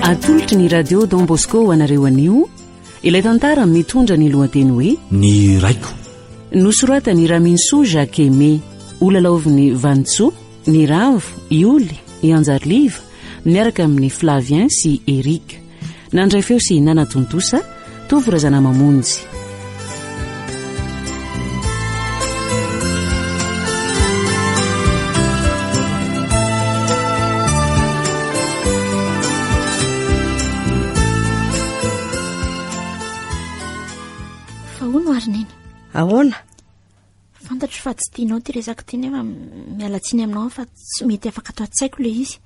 atolotry ny radio Don Bosco ho anareo anio ilay tantara mitondra ny lohateny hoe ny raiko nosoratany Raminso Jacques Aimé olalaoviny Vantso ny Ravo Ioly Ianjarliva miaraka amin'ny Flavien sy Eric nandray feo sy Nana Tontosa tovy razana mamonjy. Ahoana? Fantatro fa tsy tianao ty resaka ty nefa mialatsiny aminao fa tsy mety afaka atao tsaiko le izy.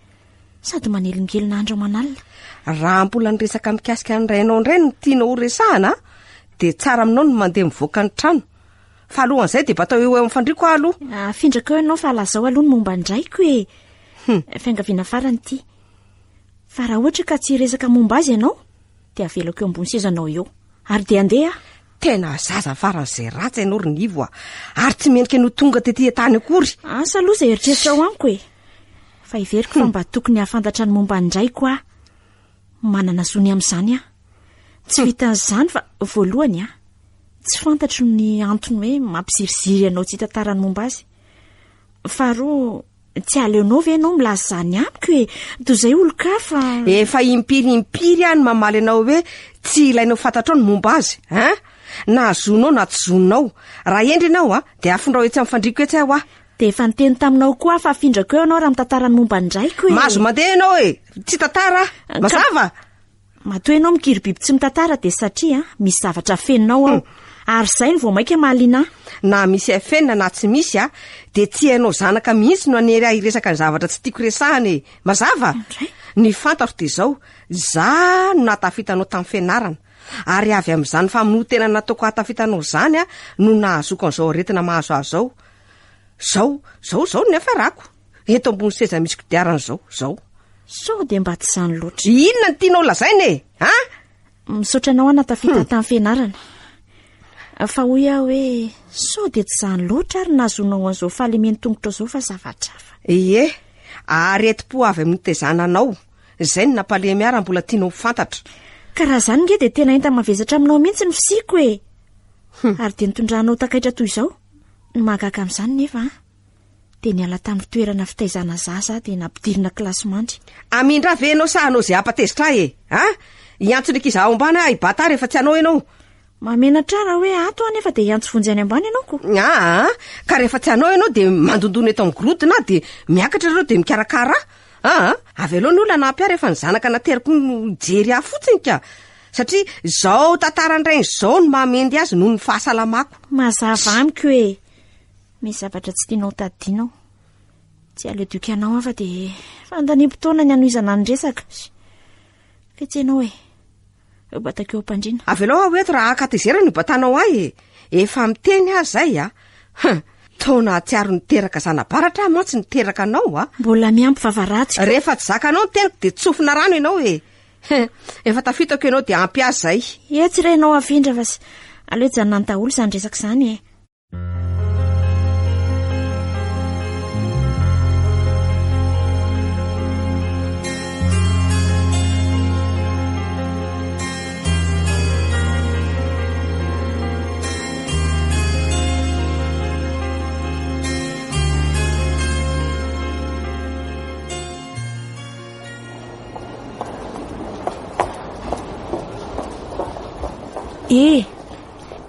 Sady manelingelina andro manalina. Raha mbola niresaka mikasika ny rainao indray no tianao resahana dia tsara aminao no mandeha mivoaka ny trano. Fa alohan'izay dia batao eo amin'ny fandriako aloha. Afindraka eo ianao fa lazao aloha ny momba ndraiko e. Fiangaviana farany ty. Fa raha ohatra ka tsy resaka momba azy ianao dia avelako eo ambony sezanao eo. Ary dia andeha. Tena zaza faran'izay ratsy ianao rinivo ary tsy menika no tonga tetỳ tany akory. Asa aloha izay eritreritra ao amiko e. Fa iveriko fa mba tokony hafantatra ny momba ndraiko a. Manana sony amin'izany a. Tsy vitan'izany fa voalohany a. Tsy fantatro ny antony hoe mampiziriziry ianao tsy tantarany momba azy. Faharoa tsy aleonao ve ianao milaza izany amiko e. Toy izay olo-kafa. Efa impirimpiry any mamaly ianao hoe tsy ilainao fantatrao ny momba azy, ha? Na zonao na tsy zonao. Raha endry ianao a dia afindra etsy amin'ny fandriako etsy aho a. Dia efa niteny taminao koa fa afindrako eo ianao raha mitantara ny momba ndraiko e. Mazo mandeha ianao e. Tsy tantara. Mazava. Matoa ianao mikiry biby tsy mitantara dia satria misy zavatra fenonao ao. Ary izay ny vao maika mahalina. Na misy afenina na tsy misy a dia tsy hainao zanaka mihitsy no anery hiresaka ny zavatra tsy tiako resahana e. Mazava. Ny fantatro dia izao, za no natafitanao tamin'ny fianarana. Ary avy amin'izany famonotena nataoko hatafitanao izany a no nahazoko an'izao aretina mahazo azy zao ny afarako. Eto ambony seza misy kodiarana zao. Sao dia mba tsy izany loatra. Inona ny tianao lazaina e? Ha? Misaotra anao natafita tamin'ny fianarana. Fa hoy aho hoe sao dia tsy izany loatra ary nazonao an'izao fahalemeny tongotra zao fa zavatra hafa. Ie, aretim-po avy amin'ny tezananao. Izay ny nampalemy ara mbola tianao fantatra. Ka raha izany nge dia tena enta mavezatra aminao mihitsy ny fisiko e. Ary dia nitondranao takaitra toy izao. Ny mahagaga amin'izany nefa dia niala tamin'ny toerana fitaizana zaza dia nampidirina kilasy mandry. Amindra ve ianao sa anao izay ampatezitra e? Ha? Iantsony kizaho ambany ibata rehefa tsy anao ianao. Mamena trara hoe ato anefa dia iantso vonjany ambany ianao ko. Ka rehefa tsy anao ianao dia mandondona eto amin'ny grodina dia miakatra ireo dia mikarakara. Avy aloha ny olona nampy rehefa ny zanaka nateriko jery aho fotsiny ka. Satria izao tantarandray izao no mahamendy azy noho ny fahasalamako. Mazava amiko e. Misy zavatra tsy tianao tadianao. Tsy aleodoky anao afa dia fandanimpotoana ny anoizana ny resaka. Fetsenao e. Batakeo mpandrina. Avy aloha hoe raha akatizera ny batanao ahy e. Efa miteny azy zay a. Taona tsiaro niteraka zanabaratra mantsy niteraka anao a. Mbola miampy vavaratsy. Rehefa tsy zakanao ny teniko dia tsofina rano ianao e. Efa tafitako ianao dia ampy azy zay. Tsy renao afindra fa aleo janona ny daholo izany resaka izany e.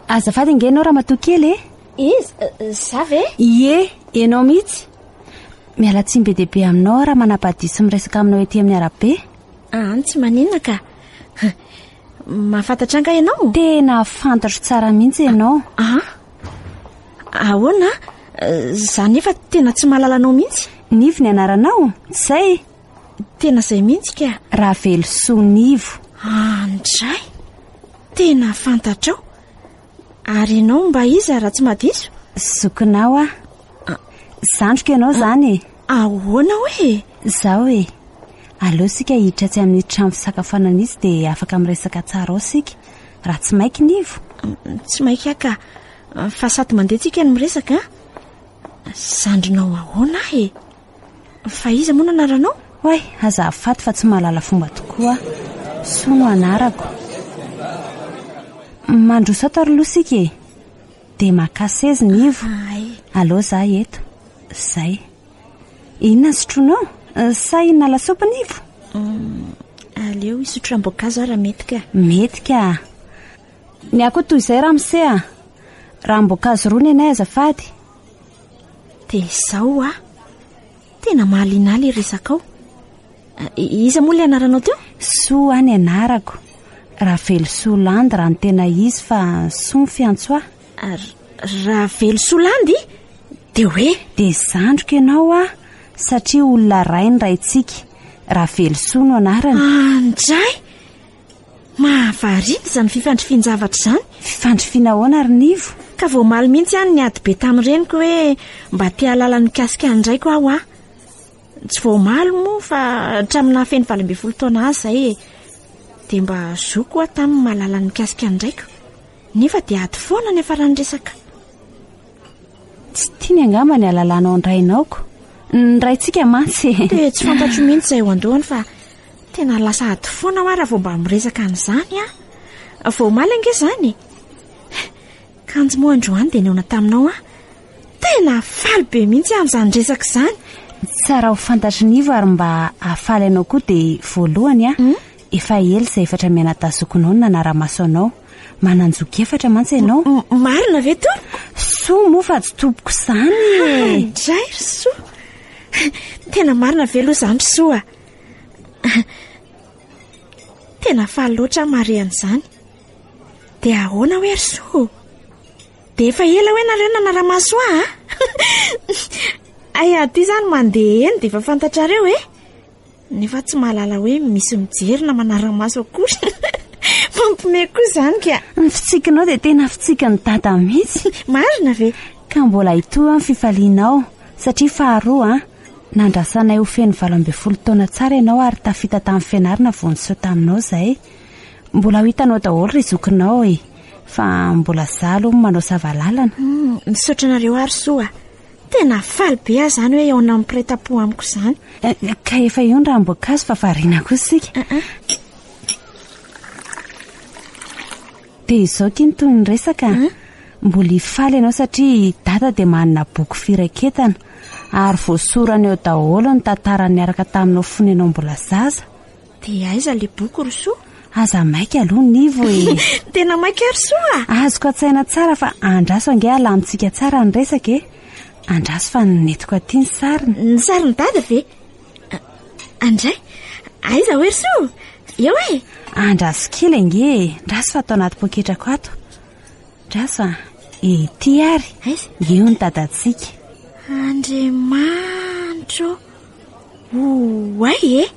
Azafady nge ianao raha matokely e? Za ve? Ie, ianao mihitsy. Miala tsiny be dehibe aminao raha manapahadisy miresaka aminao ety amin'ny arabe. Tsy maninona ka. Mahafantatra anga ianao? Tena fantatro tsara mihitsy ianao. Ahoana? Za nefa tena tsy mahalalana mihitsy. Nivo ny anaranao? Zay? Tena izay mihitsy ka. Ravelosoa Nivo. Ndray. Tena fantatrao. Ary ianao mba iza raha tsy madiso? Zokinao a. Zandroko ianao zany e. Ahoana hoe? Zao e. Aleo sika hiditra tsy amin'ny trano fisakafoanana izy dia afaka miresaka tsara ao sika. Raha tsy maiky Nivo. Tsy maiky aka. Fa sady mandeha tsika ny miresaka. Zandrinao ahoana e? Fa iza moa naranao? Hoay, azafady fa tsy mahalala fomba tokoa. Soa no anarako. Mandrosato ary losika e. Dia makasezy ny ivo. Allo za eto. Zay. Inona sotronao? Sa inona lasopy ny ivo? Aleo isotro ranom-boankazo raha mety ka. Mety ka. Ny ako toy izay ramose a. Ranom-boankazo roa ny anay azafady. Dia izao tena mahalinaly resakao. Iza moa ilay anaranao teo? Soa ny anarako. Ravelosolandy raha ny tena izy fa soa ny fiantsoa. Ravelosolandy? Dia hoe? Dia zandrika ianao satria olona ray ny raintsika. Ravelosoa no anarany. Andray! Mahavarina izany fifandrifian-javatra izany. Fifandrifiana ahoana ary nivo? Ka vao maly mihitsy ihany ny ady be tamin'ireniko hoe mba tia halala ny kasika andraiko aho Tsy vao maly moa fa hatramina feny 20 taona azy izay dia mba zoko tamin'ny mahalala ny kasika andraiko. Nefa dia ady foana ny afarany resaka. Tsy tiany angamba ny halalanao ny rainaoko. Ny raintsika mantsy. Dia tsy fantatro mihitsy izay ho andohany fa tena lasa ady foana raha vao mba miresaka an'izany vao maly ange izany. Kanjo moa androany dia neona taminao tena faly be mihitsy amin'izany resaka izany. Tsara ho fantatry nivo ary mba hafaly anao koa dia voalohany efa ela izay efatra miana tazokonao ny nanara-maso anao. Mananjoky efatra mantsy ianao. Marina ve to? Soa moa fa tsy toboko izany. Dray ry soa. Tena marina ve aloha izany soa. Tena faly loatra mare an'izany. Dia ahoana hoe ry soa? Dia efa ela hoe nareo nanara-maso Ay aty izany mandeha eny dia efa fantatrareo nefa tsy mahalala hoe misy mijery na manara-maso akory. Mampime koa izany ka. Ny fitsikinao dia tena fitsiky ny dada mihitsy. Marina ve? Ka mbola itoa ny fifalianao satria faharoa nandrasanay ho feno 20 taona tsara ianao ary tafita tamin'ny fianarana vao niseho taminao izay. Mbola ho hitanao daholo ry zokinao fa mbola zalo manao savalalana. Misaotra nareo ary soa. Tena faly be izany hoe eo amin'ny mpiray-tam-po amiko izany. Ka efa io ny ranom-boankazo fa variana koa isika. Dia izao tia toy ny resaka. Mbola hifaly ianao satria dada dia manana boky firaketana ary voasorana eo daholo ny tantara niaraka taminao fony ianao mbola zaza. Dia aiza ilay boky ry soa? Aza maika aloha nivo Tena maika ry soa. Azoko atsaina tsara fa andraso ange alamintsika tsara ny resaka Andraso fa netiko aty ny sariny. Ny sariny dada ve? Andray, aiza hoe ry soa? Eo Andraso kely ange. Ndraso fa atao anaty poketrako ato. Ndraso ety ary. Eo ny dadantsika. Andriamanitro. Oay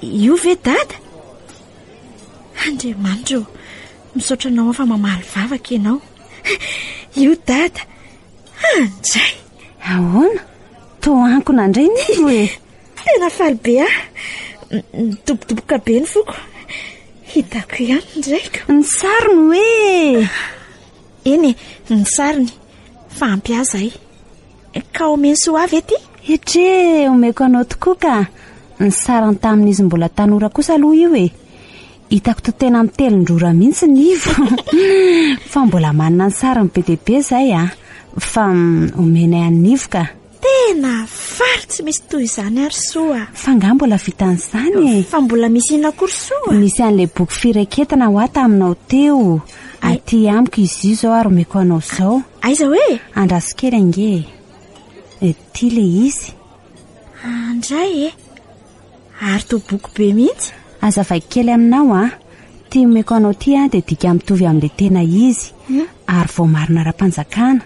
io ve dada? Andriamanitro, misaotra anao fa mamaly vavaka ianao. Io dada. Andray. Ahoana? Toankona indray nivo Tena faly be Dobodoboka be ny foko. Hitako ihany ndraiko. Ny sariny Eny ny sariny. Fa ampiaza ka omeny soa avy ety? Etre omeko anao tokoa ka. Ny sariny tamin'izy mbola tanora kosa aloha io Hitako to tena mitelindrora mihitsy nivo. Fa mbola manana ny sariny be dia be zay fa omenay annivo ka. Tena faly tsy misy toy izany ary soa. Fa nga mbola vitan'izany Fa mbola misy ina kory soa. Misy an'ilay boky firaketana ho ataminao teo. Aty amiko izy io zao ary omeko anao izao. Aiza hoe? Andraso kely ange. Ety le izy. Andray Ary to boky be mihitsy. Azavai kely aminao tia omeko anao ty dia dika mitovy amin'ilay tena izy ary vao marina ra-panjakana.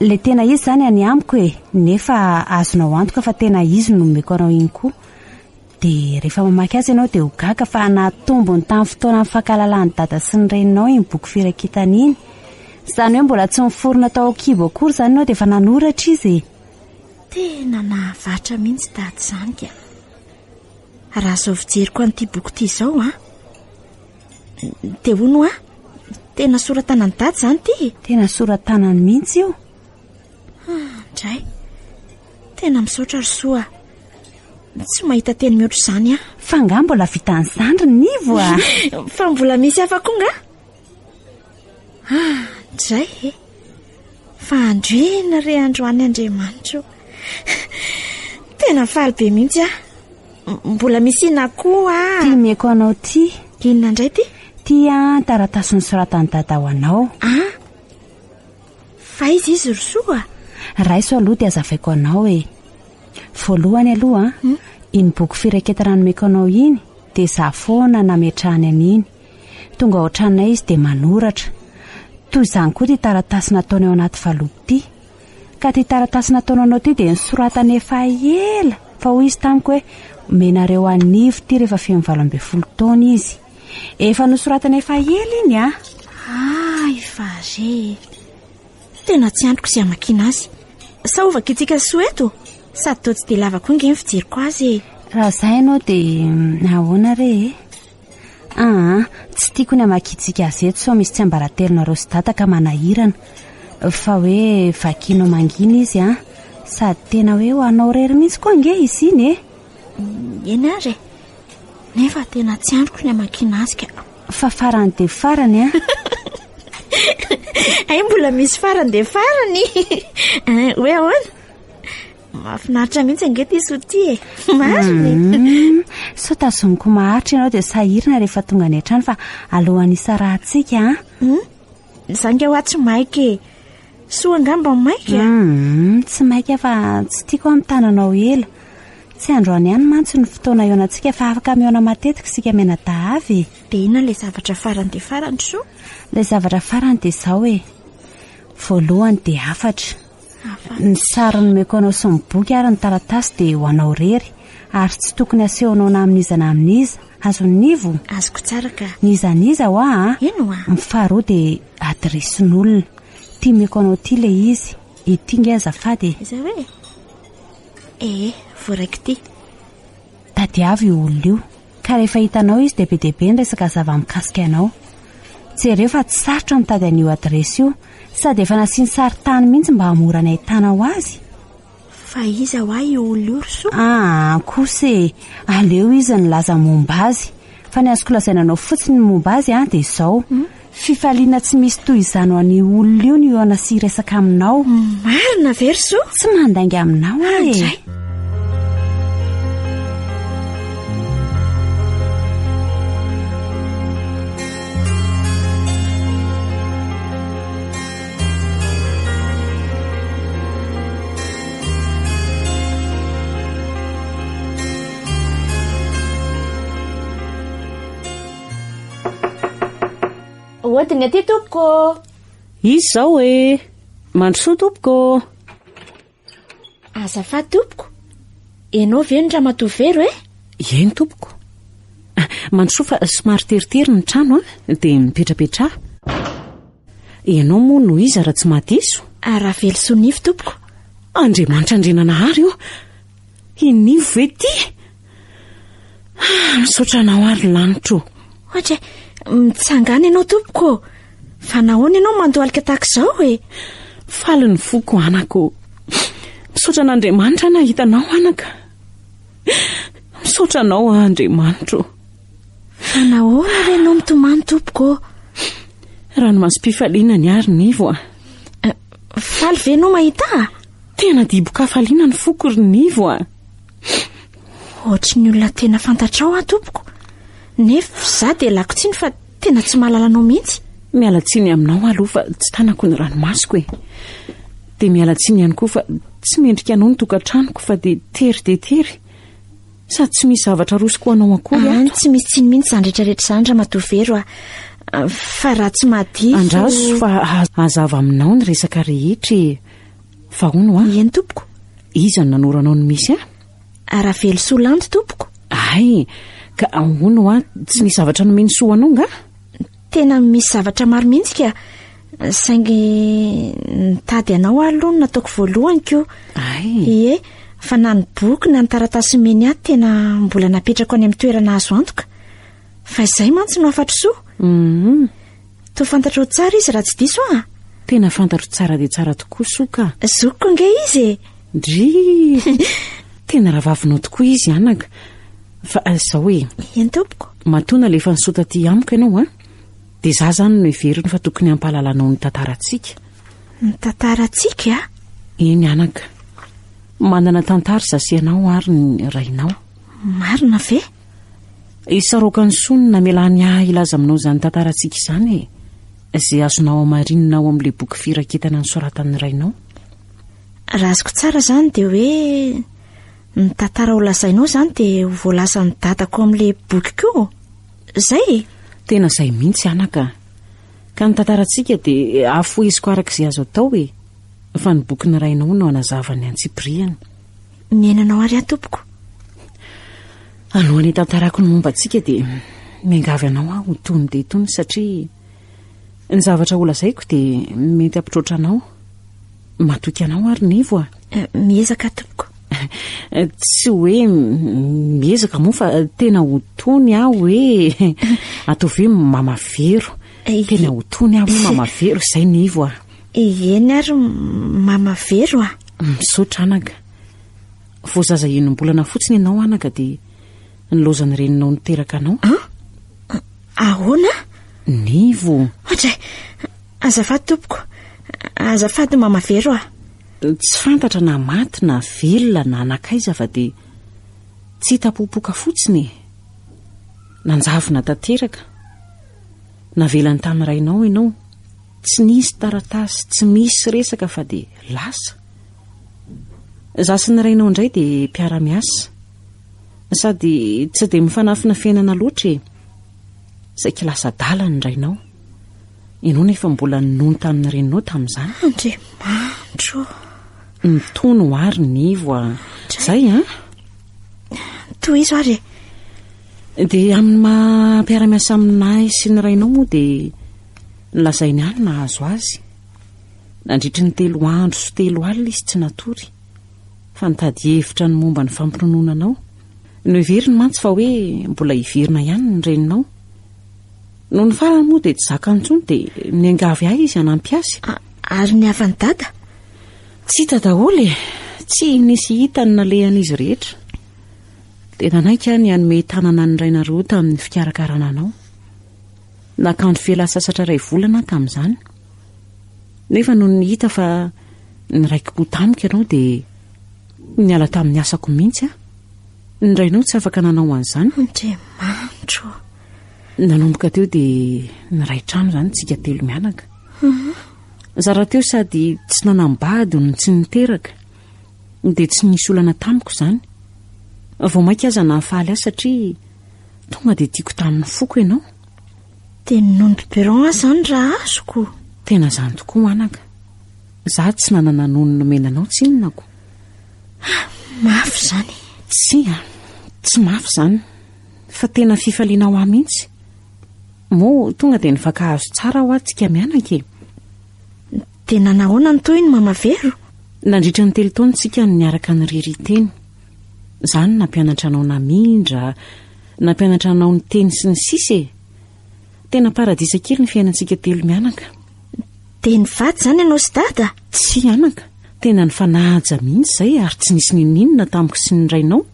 Le tena izy zany any amiko nefa azonao antoka fa tena izy no omeko anao iny koa. Dia rehefa mamaky azy ianao dia ho gaga fa natombony tamin'ny fotoana amin'ny fankalalany dada sy ny reninao iny boky firaketana iny. Izany hoe mbola tsy miforona tao kibo akory izany ianao dia efa nanoratra izy Tena nahavatra mihitsy dada izany ka. Raha zao fijeriko an'ity boky ity izao dia hono tena soratanany dada izany ity. Tena soratanany mihitsy io. Andray, tena misaotra ry soa. tsy mahita teny mihoatra izany a. fa nga mbola vitany zandry nivo a. fa mbola misy hafa koa nga zay fa androena re androany Andriamanitra tena faly be mihitsy a. Mbola misy ina koa ty meko anao ty. inona indray ty? Tia taratasy ny soratany dada ho anao. Fa izy rosoa raiso aloha dia azavaiko anao voalohany aloha iny boky fireketra nomeko anao iny dia za foana nametrahany an'iny tonga ao an-tranonay izy dia manoratra toy izany koa ty taratasy nataony ao anaty valopy ty ka ty taratasy nataony anao ty dia nisoratany efa ela fa hoy izy tamiko hoe menareo anivo ty rehefa 20 taona izy efa nosoratany efa ela iny a. Ifaze tena tsy androko izay amakina azy sa ovaka itsika soeto sady toa tsy dia lava koa nge fijeriko azy raha izay ianao dia ahoana re tsy tiako ny amakitsika azy eto so misy tsy ambaratelonareo sy data ka manahirana fa hoe vakianao mangina izy sady tena hoe ho anao rery mihitsy koa nge izy iny eny ary nefa tena tsy androko ny amakina azy ka fa farany dia farany ay mbola misy farany dia farany hoe ahoana mahafinaritra mihitsy ange ty soty mariny so tazoniko maharitra ianao dia sahirina rehefa tonga any an-trano fa alohan'isa rahantsika zanga ho atsy maika soa angamba maika tsy maika fa tsy tiako amin'ny tananao ela tsy androany ihany mantsy ny fotoana eo anantsika fa afaka miona matetika sika mena dahavy dia ina ilay zavatra farany dia farany so ilay zavatra farany dia izao voalohany dia afatra ny sary nomeko anao sy miboky ary ny taratasy dia ho anao rery ary tsy tokony asehonao na amin'izana amin'iza azonivo azoko tsara ka nizaniza ho eno mifaharoa dia adresin'olona tia meko anao ty le izy ity nge azafady iza hoe voaraiky ty tadiavy io olona io ka rehefa hitanao izy dia be deaibe ny resaka zava-mikasika anao jereo fa tsy sarotra mitady an'io adresy io sady efa nasiany sary tany mihitsy mba hamorana ahitana ho azy fa iza ho ahy io olona io roso kosa aleo izy nilaza momba azy fa ny azoko lazaina anao fotsiny momba azy dia izao fifaliana tsy misy toy izany ho an'io olona io ny eo anasy resaka aminao marina verso tsy mandainga aminao ohatiny aty tompoko izy izao mandrosoa tompoko azafady tompoko ianao ve ny ramatovery eny tompoko mandrosoa fa somary teritery ny trano dia mipetrapetraha ianao moa no iza raha tsy mahadiso raha velosonifo tompoko Andriamanitra andrenanahary io inivo ve ty misaotra nao ary lanitro ohatra mitsangana ianao tompoko fa nahoana ianao mandohalika tahaka izao faly ny foko anako misaotra an'Andriamanitra nahitanao anaka misaotra anao Andriamanitra fa nahoana re ianao mitomany tompoko rano masom-pifaliana ny ary nivo faly ve ianao mahita tena dibo-kafaliana ny foko ry nivo ohatry ny olona tena fantatrao tompoko nefa za dia lako tsiny fa tena tsy mahalalanao mihitsy miala tsiny aminao aloha fa tsy tanako ny ranomasoko dia miala tsiny ihany koa fa tsy mendrika anao ny tokantranoko fa dia tery sady tsy misy zavatra rosoko anao akory tsy misy tsiny mihitsy zany rehetrarehetra zany ramatovery fa raha tsy mahadifo andraso fa hazava aminao ny resaka rehetra fa hono eny tompoko iza ny nanoranao ny misy raha velosolandy tompoko ay ka hono tsy misy zavatra nomeny soa anao nga tena misy zavatra maro mihitsy ka saingy nitady anao aloha nataoko voalohany ko fa na ny boky na ny taratasy meny ahy tena mbola napetrako any amin'ny toerana azo antoka fa izay mantsy no afatra soa toa fantatro tsara izy raha tsy diso tena fantatro tsara dia tsara tokoa soka zokiko nge izy dry tena ravavinao tokoa izy anaka fa zao hoe eny tompoko. matona lefa nisota ty amiko ianao a dia za zany no heveriny fa tokony hampahalalanao ny tantarantsika. Ny tantarantsika? Eny anaka, manana tantara zasianao ary ny rainao. Marina ve? Isaroaka ny sonina melany ilaza aminao izany tantarantsika izany izay azonao amarinina ao amin'ilay boky firaketana ny soratan'ny rainao. Raha azoko tsara izany dia hoe ny tantara ho lazainao izany dia ho voalasa ny dadako amin'ilay boky koa. Izay? Tena izay mihitsy anaka. Ka ny tantarantsika dia afoiziko arak'izay azo atao fa ny boky ny rainao no anazavany antsipriany. Miainanao ary tompoko. Alohan'ny tantarako ny momba antsika dia miangavy anao aho tony dia tony satria ny zavatra ho lazaiko dia mety ampitrotra anao. Matoky anao ary nivo miezaka tompoko. Tsy hoe miezaka moa fa tena ho tony aho hoe atao ve mamavero. Tena ho tony aho hoe mamavero izay nivo Eny ary mamavero misaotra anaka. Vao zaza enom-bolana fotsiny ianao anaka dia nilozany reninao niteraka anao. Ahoana? Nivo. Hatray, azafady tompoko. Azafady mamavero Tsy fantatra na maty na velona na anakaiza fa dia tsy hitapopoka fotsiny. Nanjavina tanteraka. Navelany tamin'ny rainao ianao. Tsy nisy taratasy, tsy misy resaka fa dia lasa. Zasy ny rainao indray dia mpiara-miasa. Sady tsy dia mifanafina fiainana loatra izay kilasa dala ny rainao. Ianao nefa mbola nono tamin'ny reninao tamin'izany. Andriamanitro. Nitono ary nivo Zay toy izo ary. Dia amin'ny mampiara-miasa aminay sy ny rainao moa dia nilazainy any nahazo azy. Nandritry ny 3 andro sy 3 alina izy tsy natory. Fa nitady hevitra ny momba ny fampinononanao. No heveriny mantsy fa hoe mbola hiverina ihany ny reninao. No ny farany moa dia tsy zaka ntsony dia niangavy ahy izy hanampy azy. Ary ny avany dada? Tsy hita daholo tsy nisy hita ny nalehan'izy rehetra. Dia nanaika ny hanome tanana ny rainareo tamin'ny fikarakarana anao. Nakandro fiala sasatra 2 volana tamin'izany. Nefa no ny hita fa ny raikiko tamiko ianao dia niala tamin'ny asako mihitsy ny rainao tsy afaka nanao an'izany. Andriamanitro. Nanomboka teo dia ny ray trano izany tsika 3 mianaka. Zara teo sady tsy nanambady no tsy niteraka dia tsy nisy olana tamiko izany. Vao mainka aza nahafaly azy satria tonga dia tiako tamin'ny foko ianao. Dia nono biberon izany raha azoko. Tena izany tokoa anaka. Za tsy nanana nono nomenanao tsinonako. Mafy izany. Tsy mafy izany fa tena fifaliana ho ahy mihitsy. Mo tonga dia nifankahazo tsara ho atsika mianaka Dia nanahoana ny toy ny mamavero? Nandritra ny 3 taona tsika niaraka ny riry teny. Izany nampianatra anao namindra, nampianatra anao ny teny sy ny sisa Tena paradisa kely ny fiainantsika 3 mianaka. Dia nivady izany ianao sy dada? Tsy anaka. Tena ny fanaja mihitsy izay ary tsy nisy ninona tamiko sy ny rainao.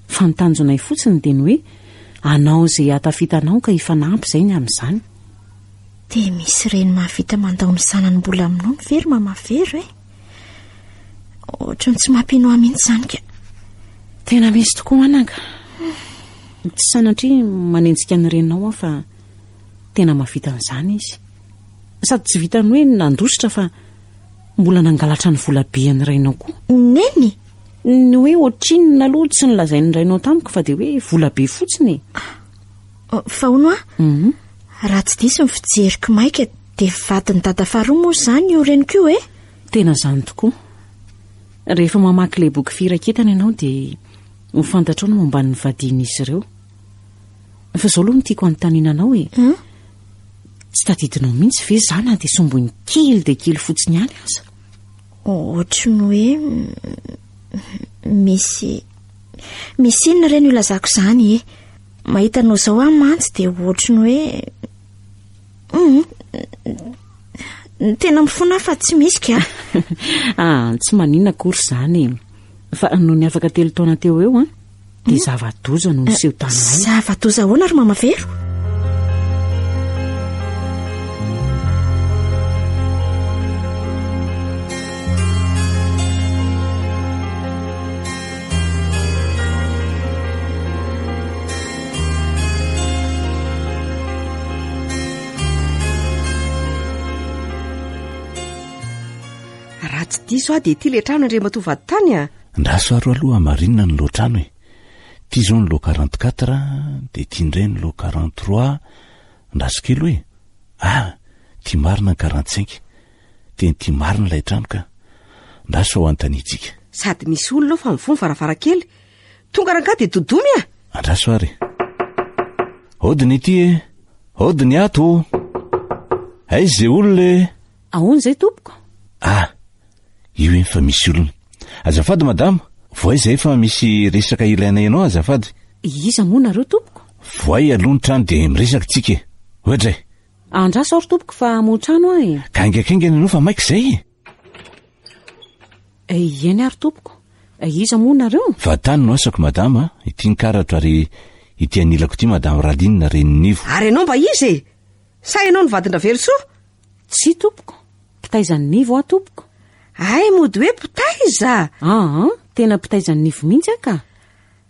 Fa ny tanjonay fotsiny dia ny hoe anao izay hatafitanao ka hifanampy izay ny amin'izany. Dia misy reny mahavita mandao ny sanany mbola aminao very mamavero Ohatran'ny tsy mampino mihitsy izany ka. Tena misy tokoa anaka. Tsy sanatria manenjika ny reninao aho fa tena mahavita an'izany izy. Sady tsy vitany hoe nandositra fa mbola nangalatra ny volabe ny rainao koa. Neny? Ny hoe ohatrinona aloha tsy nilazainy rainao tamiko fa dia hoe volabe fotsiny. Fa hono raha tsy diso ny fijeriko maika dia vadiny dada faharoa moa izany io reniko io Tena izany tokoa. Rehefa mamaky ilay boky firaketana ianao dia ho fantatrao ny momba ny vadian'izy ireo. Fa izao aloha no tiako anontaniananao tsy tadidinao mihitsy ve izany dia sombony kely dia kely fotsiny ihany aza? Ohatry ny hoe misy inona ireny io lazako izany Mahitanao izao mantsy dia ohatry ny hoe tena mifona fa tsy misy ka. Tsy maninona akory izany fa noho ny afaka 3 taona teo eo a dia zava-doza no niseho taminay. Zava-doza ahoana ary mamavero? raha tsy diso dia ity le trano Andriamatovady tany a. Ndaso aro aloha marinina ny loatrano e. Ity zao ny lo 44 dia ity indray ny lo 43. Ndaso kely hoe ity marina ny 45 dia ity marina ilay trano ka ndaso ao an-tanitsika. Sady misy olona fa mivony varavarankely tonga rangaha dia dodomy a. Andraso ary odiny ity e, odiny ato aizy zay olona ahoana izay tompoko? io eny fa misy olona. Azafady madama, voay zay fa misy resaka ilaina ianao azafady. Iza moa nareo tompoko? Voay aloha ny trano dia miresaka tsika e. Ohatray andraso ary tompoko fa hamotrano ahy. Ka aingaikaingana ianao fa maika izay eny ary tompoko. Iza moa nareo? fa tany no asako madama. Ity ny karatra ary ity anilako ity madama Ralinina Reninivo. Ary ianao mba izy e? Sa ianao ny vadina Versoa? Tsy tompoko, Pitaizan'ny Nivo a tompoko. Ay mody hoe Pitaiza. Tena Pitaizan'ny Nivo mihitsy ka.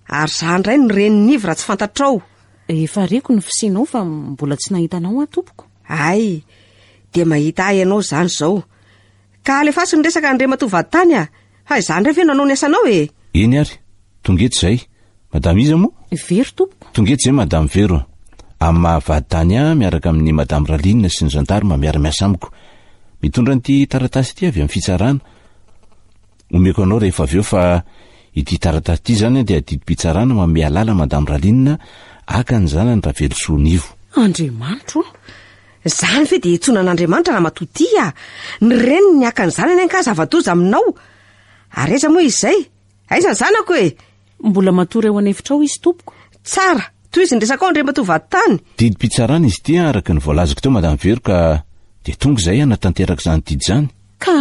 Ary za indray ny Reninivo raha tsy fantatrao. Efa reko ny fisianao fa mbola tsy nahitanao a tompoko. Ay dia mahita ahy ianao zany zao. Ka alefaso ny resaka Andriamatovady tany a. Fa izany indray ve nanao ny asanao e? Eny ary tonga eto izay madama iza moa? Vero tompoko. Tonga eto izay madama Vero. Amin'ny mahavady tany miaraka amin'ny madama Ralinina sy ny zandarima miara-miasa amiko. Mitondra n'ity taratasy ity avy amin'ny fitsarana. Omeko anao rehefa avy eo fa ity taratasy ity zany dia didim-pitsarana manome alala madama Ralinina aka ny zanany Ravelosoa Nivo. Andriamanitro. Zany ve dia itsonan'Andriamanitra raha matoty a. Ny reniny ny aka ny zanany ka zava-doza aminao. Ary aiza moa izay? Aiza ny zanako e? Mbola matory eo anefitrao izy tompoko. Tsara, toy izy ny resaka ao Andriamatovady tany. Didim-pitsarana izy ity araka ny voalazako teo madama Vero ka dia tonga izay natanteraka izany didy zany. Ka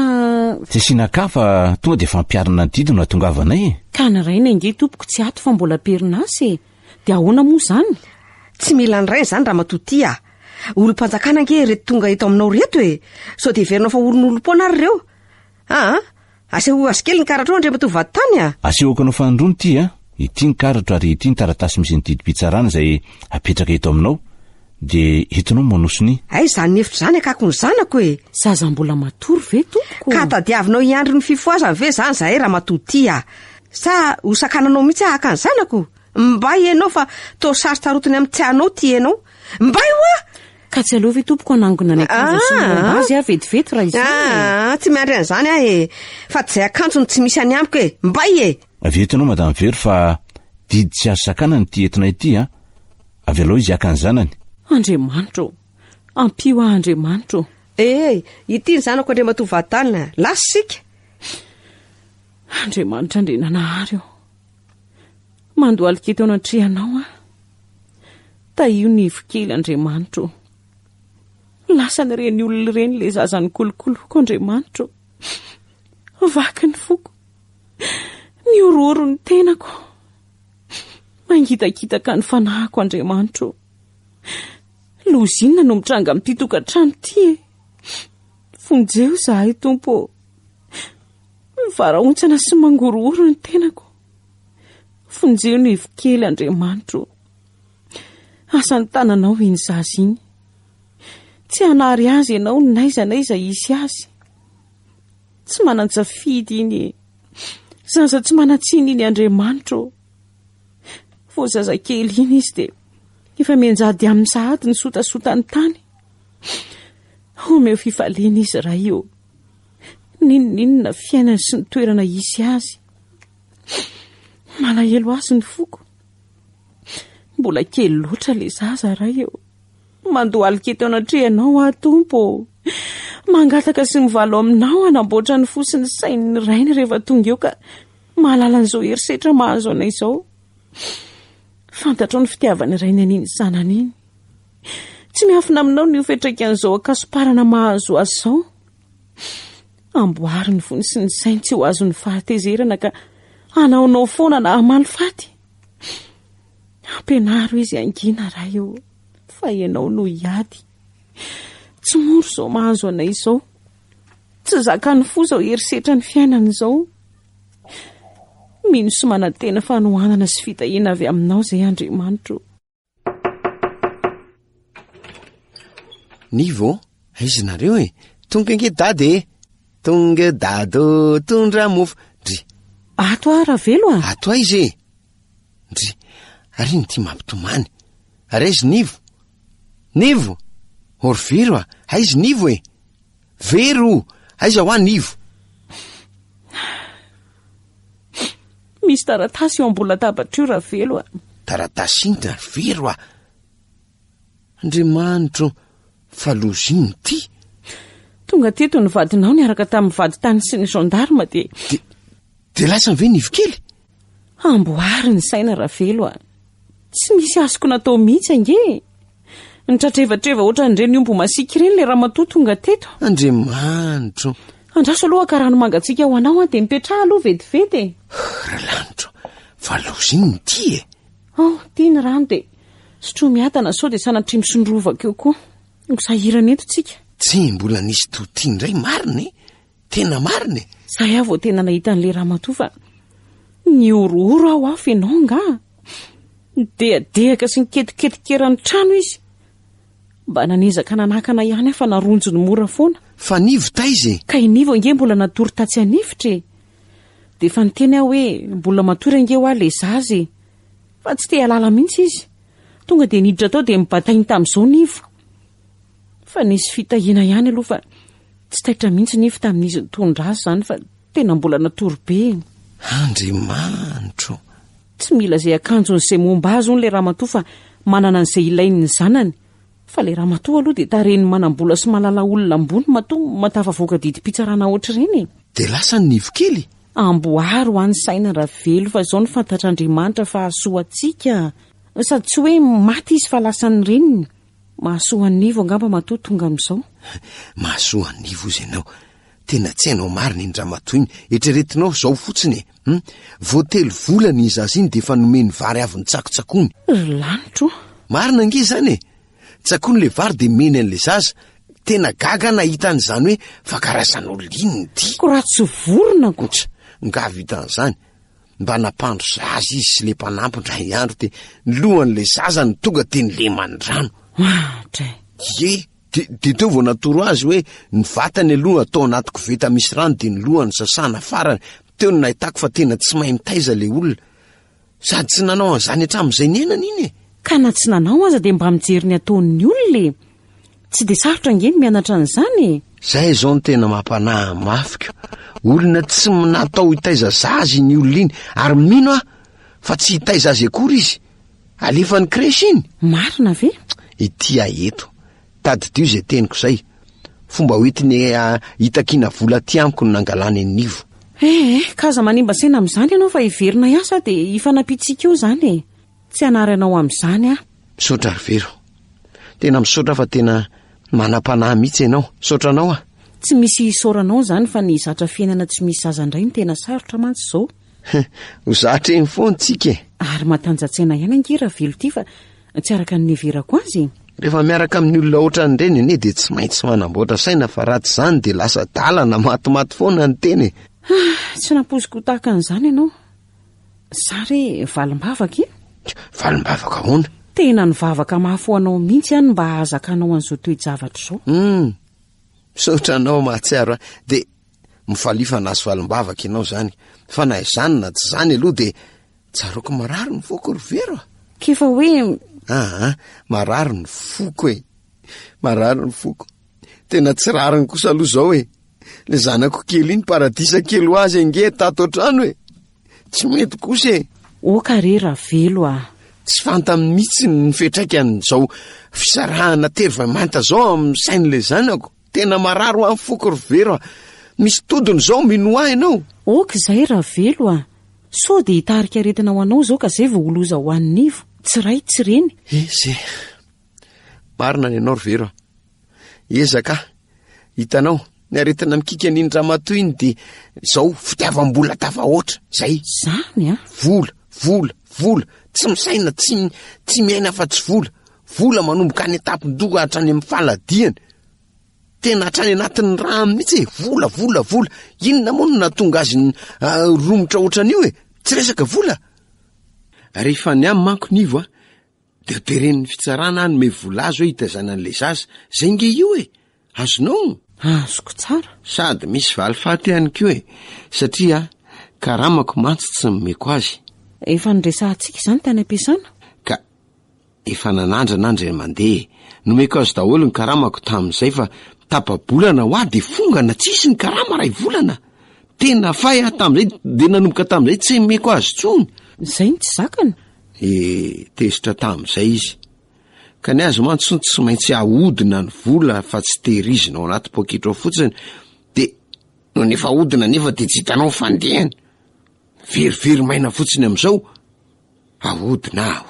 tsy asiana-ka fa tonga dia fampiarina ny didy no atongavanay e. Ka naraina inge tompoko tsy ato fa mbola perinasy e. Dia ahoana moa zany? Tsy mila ny rainy zany raha matoty a. Olom-panjakana ange reto tonga eto aminao reto e. So dia verinao fa olon'olom-poana ary ireo. Aseho asikely ny karatra ao Andriamatovady tany a. Asehoko anao fanondrony ity a. Ity ny karatra ary ity ny taratasy misy ny didim-pitsarana izay apetraka eto aminao. Dia etonao manosony. Ay zany nefitra zany akako ny zanako e. Zaza mbola matory ve tompoko? Ka tadiavinao iandro ny fifoazana ve zany zahay raha matoty a. Sa hosakananao mihitsy ahaka ny zanako. Mbay ianao fa to sary tarotiny amin'ny tianao ty ianao. Mbay hoa. Ka tsy aleo ve tompoko anangona ny akanjo sy momba azy a vetivety raha izany. Tsy miandry an'izany ahy e. Fa tsy akanjony tsy misy any amiko e. Mbay e. Avy etonao madama Vero fa didy tsy azo sakana ny ty etonay ity a. Avy aleo izy aka ny zanany. Andriamanitro, ampio Andriamanitro. Ity ny zanako Andriamatovady tany lasa sika. Andriamanitra Andrenanahary eo. Mandohalika teo anatrihanao a. Taio ny ivokely Andriamanitro. Lasa ny reny olona ireny le zazany kolokoloko Andriamanitro. Vaky ny foko. Ny ororo ny tenako. Mangitakitaka ny fanahako Andriamanitro. Lozinina no mitranga amin'ity tokantrano ity e. Fonjeo zahay tompo. Varaontsana sy mangorooro ny tenako. Fonjeo ny ivokely Andriamanitro. Asany tananao iny zaza iny. Tsy hanary azy ianao ny naiza isy azy. Tsy manan-tsafidy iny e. Zaza tsy manatsiny iny Andriamanitro. Fô zaza kely iny izy dia efa mianjady amin'ny sahady ny sotasota ny tany. Omeo fifaliana izy raha io. Ninona fiainany sy ny toerana isy azy. Malahelo azy ny foko. Mbola kely loatra le zaza raha io. Mandohalika eto anatrihanao a tompo. Mangataka sy mivalo aminao anamboatra ny fo sy ny sainy ny rainy rehefa tonga eo ka mahalala an'izao herisetra mahazo anay izao. Fantatrao ny fitiavany rainy an'iny zanany iny. Tsy miafina aminao ny hofetraka an'izao akasiparana mahazo azy izao. Amboary ny vony sy ny sainy tsy ho azo ny fahatezerana ka anaonao foana na hamaly faty. Ampianaro izy angina raha eo fa ianao no hiady. Tsy moro izao mahazo anay izao. Tsy zakany fo izao herisetra ny fiainana izao. Mino sy manantena fanohanana sy fitahiana avy aminao izay Andriamanitro. Nivo, aizy nareo e. Tonga nge dady e. Tonga dado tondra mofo. Ndry. Ato raha velo a. Ato aizy e. Ndry. Ary ny ty mampitomany. Ary aizy Nivo. Nivo. Ory vero a. Aizy Nivo e. Vero. Aiza ho Nivo. Misy taratasy eo ambony latabatra io raha velo a. Taratasy inta vero a. Andriamanitro, faloziny ty. Tonga teto ny vadinao niaraka tamin'ny vady tany sy ny gendarme de lasa ve Nivo kely? Amboary ny saina raha velo a. Tsy misy asiko natao mihitsy ange. Ny tratrevatreva ohatran'ireny ombo masiaka ireny le ramatoa tonga teto. Andriamanitro. Andraso aloha ka rano mangatsiaka ho anao dia mipetraha aloha vetivety. Ralanitro, faloziny ty e. Tia ny rano dia sotro miatana sao dia sanatrino sy nyrovaka eo koa. Misahirana eto tsika. Tsy mbola nisy toty indray marina e. Tena marina e. Zahay avy tena nahita an'le ramatoa fa ny orooro aho afo ianao nga. Deadehaka sy niketiketikera ny trano izy. Mba nanezaka nanakana ihany fa naronjo ny mora foana. Fa Nivo taizy. Ka Nivo ange mbola natory tatsy anifitra e. Dia fa niteny aho hoe mbola matory ange ho le zazy. Fa tsy te halala mihitsy izy. Tonga dia niditra tao dia mibatainy tamin'izao Nivo. Fa nisy fitahiana ihany aloha fa tsy taitra mihitsy Nivo tamin'izy nitondra azy izany fa tena mbola natory be. Andriamanitro. Tsy mila izay akanjony izay momba azy hono le ramatoa fa manana an'izay ilainy ny zanany. Fa le ramatoa aloha dia tareny manam-bola sy malala olona ambony matoa matafavoaka didi-pitsarana ohatr'ireny. Dia lasa ny Nivo kely. Amboary ho an'ny saina raha velo fa izao ny fantatr'Andriamanitra fa hahasoa antsika. Sady tsy hoe maty izy fa lasa ny reniny. Mahasoa ny Nivo angamba matoa tonga amin'izao. Mahasoa ny Nivo izy ianao. Tena tsy hainao marina iny ramatoa iny. Eritreretinao izao fotsiny e. Voatelo volana izy azy iny dia efa nomeny vary avy ny tsakotsakony. Lanitro. Marina nge izany e. Tsakony le vary dia meny an'le zaza. Tena gaga nahita an'izany hoe fa karazan'olona inony ty. Ko raha tsy vorona kotra. Nga vitan'izany. Mba napandro zaza izy sy le mpanampy ndray andro dia lohan'le zaza ny tonga dia nylemany rano. Ye, dia teo vao natoro azy hoe ny vatany aloha atao anaty koveta misy rano dia ny lohany sasana farany. Teo ny nahitako fa tena tsy mahay mitaiza le olona. Sady tsy nanao an'izany hatramin'izay ny ainany iny e. Ka na tsy nanao aza dia mba mijery ny ataon'ny olona. Tsy dia sarotra ngeny mianatra an'izany. Zay izao ny tena mampanahy mafika. Olona tsy natao hitaiza zazy ny olona iny ary mino fa tsy hitaiza azy akory izy. Alefa ny kresy iny. Marina ve? Ity eto. Tadidio izay teniko izay. Fomba hoetiny hitakina vola ty amiko no nangalany ny Nivo. Kaza manimba saina amin'izany ianao fa hiverina ihasa dia hifanapitsika eo izany e. Tsy hanaranao amin'izany a. Misaotra ry vero. Tena misaotra fa tena manam-panahy mihitsy ianao. Saotranao a. Tsy misy isaoranao izany fa ny zatra fiainana tsy misy zaza indray ny tena sarotra mantsy izao. Ho zatra eny foana tsika. Ary matanjatsaina ihany angira velo ty fa tsy araka ny neverako azy. Rehefa miaraka amin'ny olona ohatran'ireny ane dia tsy maintsy manamboatra saina fa ratsy izany dia lasa dalana matimaty foana ny teny. Tsy nampoziko tahaka an'izany ianao. Sary valim-bavaka io. Valim-bavaka hoana? Tena nivavaka mahafoanao mihitsy ihany mba hahazakanao an'izao toe-javatra izao. Misaotranao mahatsiaro dia mifalifa nazy valim-bavaka ianao izany. Fa na izany na tsy izany aloha dia tsaroako marary ny foko ry vero. Kefa hoe marary ny foko e. Marary ny foko. Tena tsy rariny kosa aloha izao e. Le zanako kely iny paradisa kely ho azy ange tato an-trano e. Tsy mety kosa e. Karera velo a. Tsy fantany mihitsy ny fetraikan'izao fisarahana terivamanta zao amin'ny sain'le zanako. Tena marary ho amin'ny foko ry vero. Misy todiny izao mino ahy ianao. Izay raha velo a. So dia hitarika aretina ho anao izao ka izay vao holoza ho an'ny Nivo. Tsy ray tsy reny. Zay. Marina ny ianao ry vero. Ezaka. Hitanao. ny aretina mikika n'indra matoiny de zao fitiavam-bola tafahoatra zay zany a vola tsy misaina tsy miaina fa tsy vola manomboka any atapindoka hatrany amin'ny faladiany tena hatrany anatin'ny raha mihitsy vola inona moa no natonga azy romotra ohatran'io tsy resaka vola rehefa ny amin'ny manko nivo a de teren'ny fitsarana any me vola azy hoe hitazana an'le zaza zay nge io azonao azoko tsara sady misy valifaty ihany keo satria karamako mantsy tsy mimeko azy efa nyresantsika izany tany ampiasana ka efa nanandranandra mandeha nomeko azy daholo ny karamako tamin'izay fa tapa-bolana ho a de fongana tsisy ny karama ray volana tena fay a tamin'izay de nanomboka tamin'izay tsy mimeko azy tsony zay ny tsy zakana tezitra tamin'izay izy ka ny azo mantsony tsy maintsy ahodina ny vola fa tsy tehirizina ao anaty poketra ao fotsiny de no nefa ahodina nefa de tsy hitanao fandehany verivery maina fotsiny amin'izao ahodina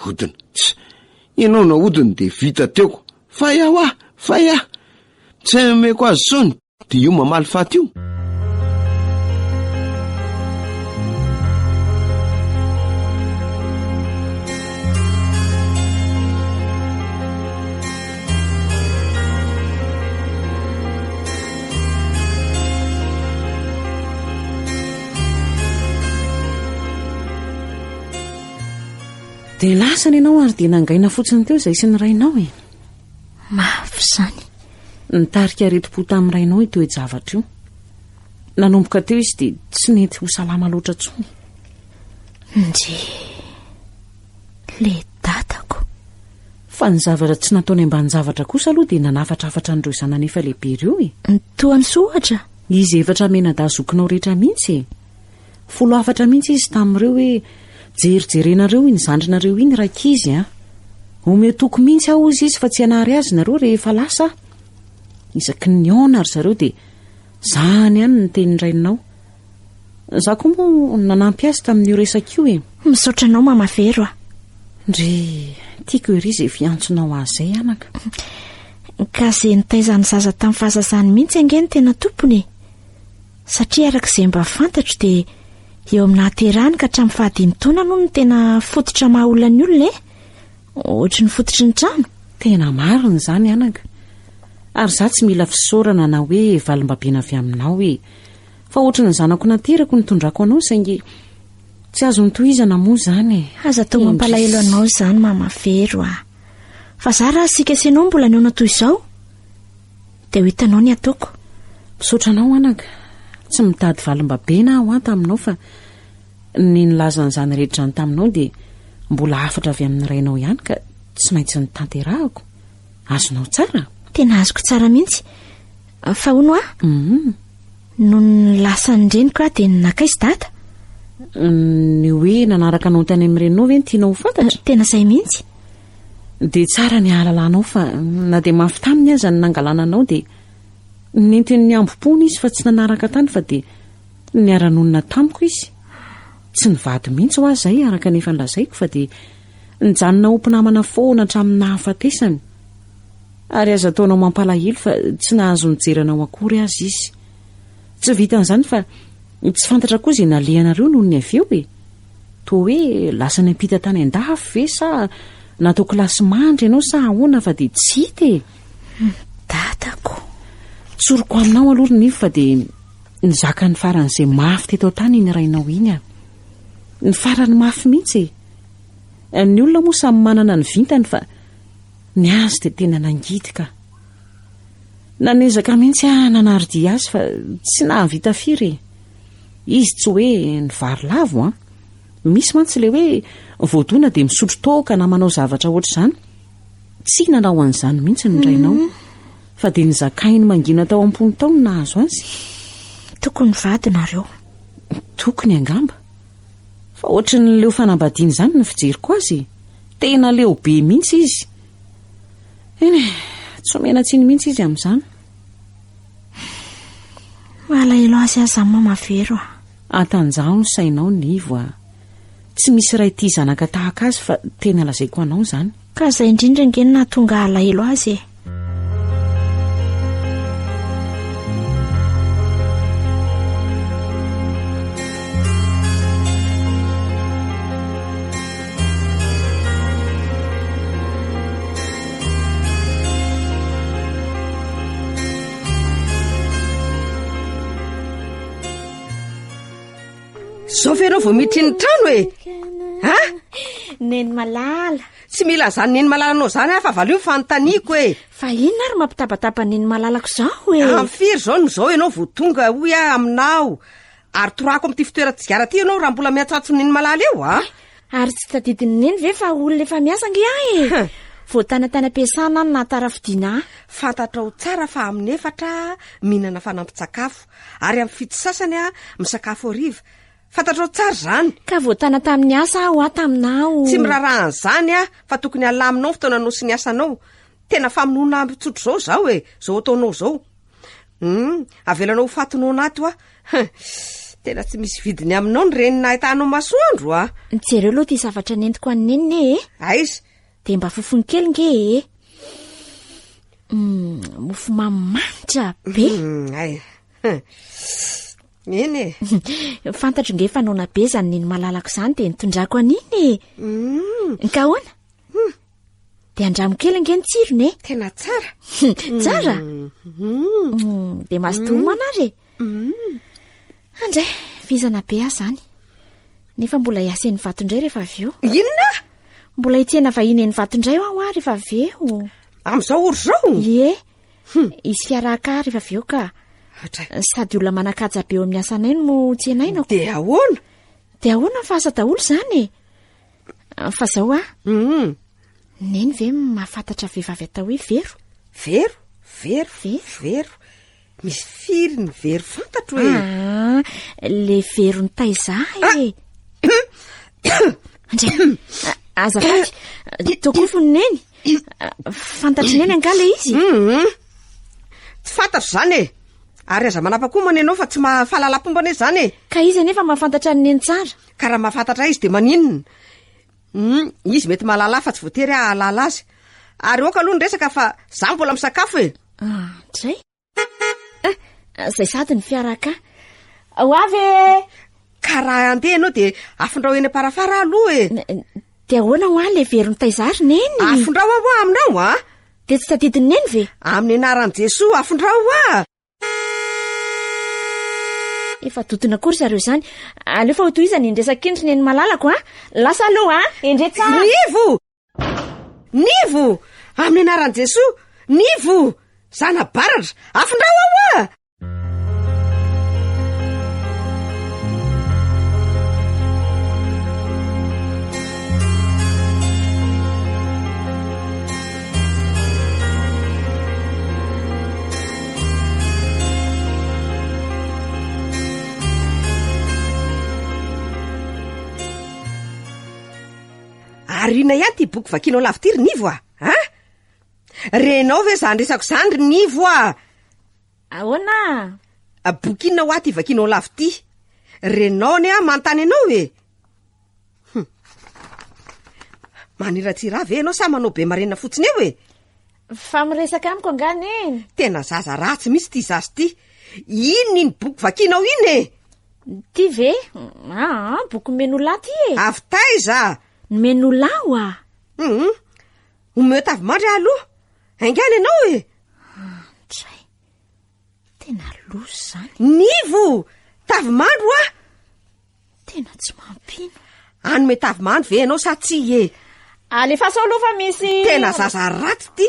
ianao na ahodiny de vita teoko fay tsy mimeko azy tsony de io mamaly faty io de lasany ianao ary de nangaina fotsiny teo izay sy ny rainao mafy zany nitarika retim-po tamin'ny rainao ito zavatra io nanomboka teo izy de tsy nety ho salama loatra tsony nje le dadako fa ny zavatra tsy nataony ambany zavatra kosa aloha de nanafatrafatra n'ireo zananefa lehibe ireo toany sohatra izy efatra menadazokinao rehetra mihitsy folo afatra mihitsy izy tamin'ireo hoe jerijerenareo iny zandrinareo iny rakizy omeo toko mihitsy aho izy fa tsy hanary azy nareo rehefa lasa isaky ny ona ary zareo de zany ihany ny tenin'ny raininao za koa moa nanampy azy tamin'io resak'io misaotra anao mamavero ndry tiako ery izay fiantsonao azy zay anaka ka zay nitaizany zaza tamin'ny fahazazany mihitsy angeny tena tompony satria arak'izay mba fantatro de eo amin'nahaterahany ka hatramin'ny fahadimy taona no ny tena fototra mahaolany olona ohatry ny fototry ny trano tena mariny zany anaka ary za tsy mila fisaorana na hoe valim-babena avy aminao fa ohatry ny zanako naterako nitondrako anao saingy tsy azo nytohizana moa zany aza tao mampalahelo anao zany mamavero fa za raha sikasenao mbola ny ona toy izao de ho hitanao ny ataoko misaotra anao anaka tsy mitady valim-babena aho taminao fa ny nilazan'izany rehetra ny taminao de mbola afatra avy amin'ny rainao ihany ka tsy maintsy ny tanterahako azonao tsara tena azoko tsara mihitsy fa hono no ny lasan'dreniko de nynakaizy data ny hoe nanaraka anao tany amin'ny renao ve ny tianao ho fantatra tena zay mihitsy de tsara ny ahalalanao fa na de mafy taminy aza ny nangalana anao de nentin'ny ambopony izy fa tsy nanaraka tany fa de niara-nonina tamiko izy tsy nivady mihitsy ho azy zay araka nefa nlazaiko fa de nijanona ompinamana foana hatramin'ny nahafatesany ary aza ataonao mampalahelo fa tsy nahazo nijeranao akory azy izy tsy vitan'izany fa tsy fantatra koa izay nalehanareo noho ny avy eo toa hoe lasa ny ampita tany andafy ve sa natao kilasy mandry ianao sa ahoana fa de tsy hita dadako tsoroko aminao aloha ny fa de nizaka ny faran'izay mafy teto tany iny rainao iny ny farany mafy mihitsy ny olona moa samy manana ny vintany fa ny azy de tena nangitika nanezaka mihitsy nanaridi azy fa tsy nahavita firy izy tsy hoe ny vary lavo misy mantsy le hoe voadona de misotro toka na manao zavatra ohatr' izany tsy nanao an'izany mihitsy ny rainao fa de nizakainy mangina tao ampony taony nahazo azy tokony vadinareo tokony angamba fa ohatry ny leo fanambadiany izany ny fijeriko azy tena leo be mihitsy izy tsy omena tsiny mihitsy izy amin'izany malahelo azy aza mamavero atanjaho ny sainao nivo tsy misy ray ty zanaka tahaka azy fa tena lazaiko anao zany ka zay indrindra ngeny nahatonga alahelo azy zao ve anao vao miditry ny trano e a neny malala tsy mila zany neny malalanao zany a fa valio ny fanontaniako e fa inona ary mampitabataba neny malalako zao e amin'ny firy zao no zao ianao vo tonga hoy a aminao ary torako am'ty fitoeran-tsigara ty ianao raha mbola miatsatso neny malala eo a ary tsy tadidiny neny ve fa olona efa miasa nge a e vo tanatany ampiasana any natara-fidiana fantatrao tsara fa amin'ny efatra mihinana fanampy-tsakafo ary amin'ny fito sasany a misakafo ariva fantatrao tsara zany ka vo tana tamin'ny asa aho a taminao tsy mirarahan'izany a fa tokony alaminao fotoananao sy ny asanao tena famonoana ambitsotro zao zao e zao ataonao zao avelanao ho fatonao anaty a tena tsy misy vidiny aminao ny renina ahitanao masoandro a jereo aloha ty zavatra nentiko anyneniny e aizy de mba fofony kely nge e mofo mamanitra be ay eny e fantatro nge fanaona be zany neny malalako zany de nitondrako aniny e ka hoana de andramo kely nge ny tsirony e tena tsara tsara de masotomana ary andray vizana be ahy zany nefa mbola hiasen'ny vatondray rehefa aveo inona mbola hitsena vahiny ny vatondray aho a rehefa aveo am'izao ory zao ie izy fiaraka rehefa aveo ka sady olona manakaja be eo amin'ny asanay no tsy enainako de ahoana ny fahasa daholo zany e fa zao a neny ve mahafantatra vehivavy atao hoe vero misy firy ny vero fantatro e le vero ny taiza e andray azafady tokofony neny fantatry neny angala izy tsy fantatro zany e ary aza manapa-komana ianao fa tsy mahafahalala-pombana e zany e ka izy anefa mahafantatra ny neny tsara ka raha mahafantatra izy de maninona izy mety mahalala fa tsy voatery ahalala azy ary oka aloha ny resaka fa za mbola misakafo e dray zay sady ny fiaraka ho avy ka raha andeha ianao de afondrao eny aparafara aloha e de ahoana ho a le vero ny taizary neny afondrao ao a aminao a de tsy tadidiny neny ve amin'ny anaran'i Jesoa afondrao a efa dodina kory zareo zany aleo fa hotohizany indresakindry neny malalako a lasa aloha a endre tsara nivo amin'ny anaran'i Jesoa nivo zana baratra afondrao ao a ary ina ihany ty boky vakianao lavitiry nivo a renao ve zany resako zany ry nivo a ahoana boky inona ho aty vakianao lavity renao ny a manontany ianao e maniratsira ve ianao sa manao be marenina fotsiny eo e fa miresaka amiko angany eny tena zaza ratsy misy ty zazy ty iny boky vakianao iny e ty ve boky menolà ty e avy taiza ny menolao a omeo tavimandry aloha aingany ianao e tray tena loso zany nivo tavimandro a tena tsy mampino anome tavimandro ve ianao sa tsy e alefasao aloha fa misy tena zaza ratsy ty